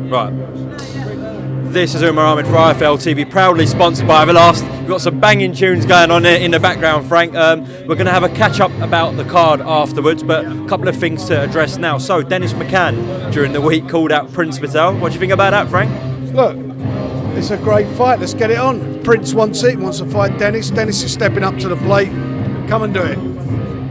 Right. This is Umar Ahmed for IFL TV, proudly sponsored by Everlast. We've got some banging tunes going on in the background, Frank. We're going to have a catch-up about the card afterwards, but a couple of things to address now. So, Dennis McCann, during the week, called out Prince Patel. What do you think about that, Frank? Look, it's a great fight. Let's get it on. Prince wants it, wants to fight Dennis. Dennis is stepping up to the plate. Come and do it.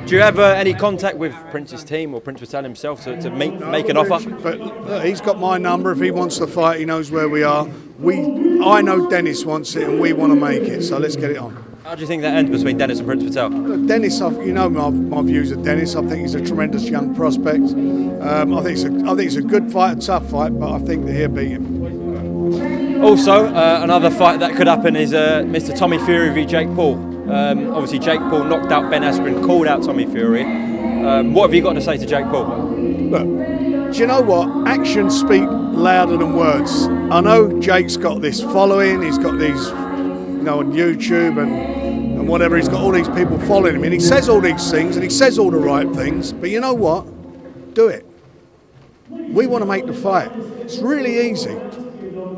Do you have any contact with Prince's team or Prince Patel himself to make an offer? But look, he's got my number. If he wants to fight, he knows where we are. I know Dennis wants it, and we want to make it. So let's get it on. How do you think that ends between Dennis and Prince Patel? Look, Dennis, you know my views of Dennis. I think he's a tremendous young prospect. I think it's a good fight, a tough fight, but I think that he'll beat him. Also, another fight that could happen is Mr. Tommy Fury v Jake Paul. Obviously, Jake Paul knocked out Ben Askren, called out Tommy Fury. What have you got to say to Jake Paul? Look, do you know what? Actions speak louder than words. I know Jake's got this following. He's got these, on YouTube and whatever. He's got all these people following him, and he says all these things, and he says all the right things. But you know what? Do it. We want to make the fight. It's really easy.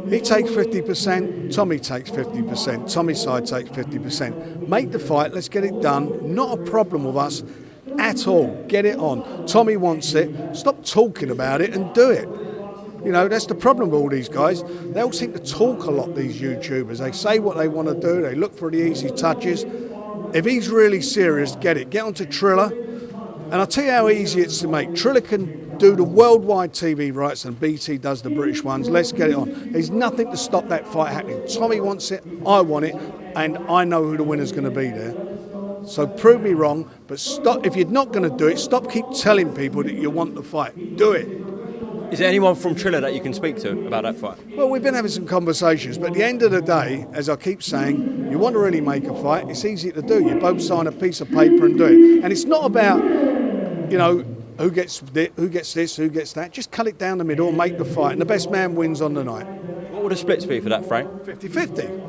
He takes 50%, Tommy takes 50%, Tommy's side takes 50%. Make the fight, let's get it done. Not a problem with us at all. Get it on. Tommy wants it. Stop talking about it and do it. That's the problem with all these guys. They all seem to talk a lot, these YouTubers. They say what they want to do. They look for the easy touches. If he's really serious, get it. Get onto Triller. And I'll tell you how easy it's to make. Triller can do the worldwide TV rights and BT does the British ones. Let's get it on. There's nothing to stop that fight happening. Tommy wants it, I want it, and I know who the winner's going to be there. So prove me wrong, but stop. If you're not going to do it, keep telling people that you want the fight. Do it. Is there anyone from Triller that you can speak to about that fight? Well, we've been having some conversations, but at the end of the day, as I keep saying, you want to really make a fight, it's easy to do. You both sign a piece of paper and do it. And it's not about, who gets this, who gets that. Just cut it down the middle and make the fight, and the best man wins on the night. What would the splits be for that, Frank? 50-50.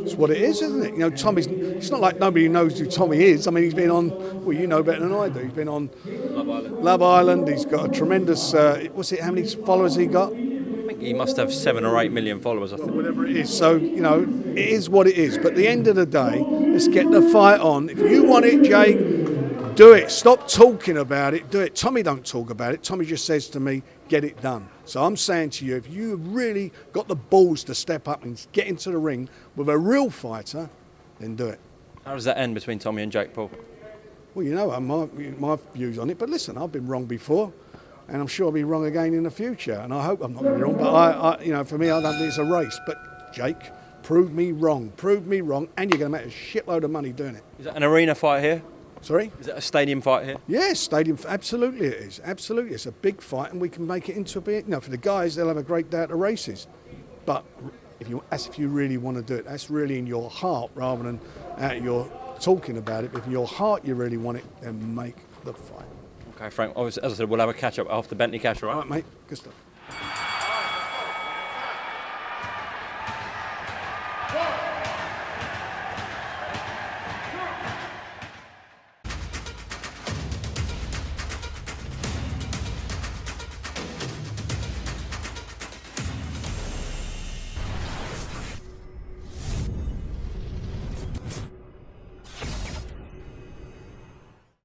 It's what it is, isn't it? Tommy's. It's not like nobody knows who Tommy is. I mean, he's been on. Well, you know better than I do. He's been on Love Island. He's got a tremendous. How many followers he got? I think he must have 7 or 8 million followers. I think. Whatever it is. So it is what it is. But at the end of the day, let's get the fight on. If you want it, Jake, do it. Stop talking about it. Do it. Tommy don't talk about it. Tommy just says to me, get it done. So I'm saying to you, if you really got the balls to step up and get into the ring with a real fighter, then do it. How does that end between Tommy and Jake Paul? Well, my views on it. But listen, I've been wrong before, and I'm sure I'll be wrong again in the future. And I hope I'm not going to be wrong. But for me, I don't think it's a race. But Jake, prove me wrong. Prove me wrong, and you're going to make a shitload of money doing it. Is that an arena fight here? Sorry? Is it a stadium fight here? Yes, stadium. Absolutely, it is. Absolutely, it's a big fight, and we can make it into a big. For the guys, they'll have a great day at the races. But if you really want to do it, that's really in your heart rather than out your talking about it. If in your heart you really want it, then make the fight. Okay, Frank. As I said, we'll have a catch up after Bentley Cash, all right? All right, mate. Good stuff.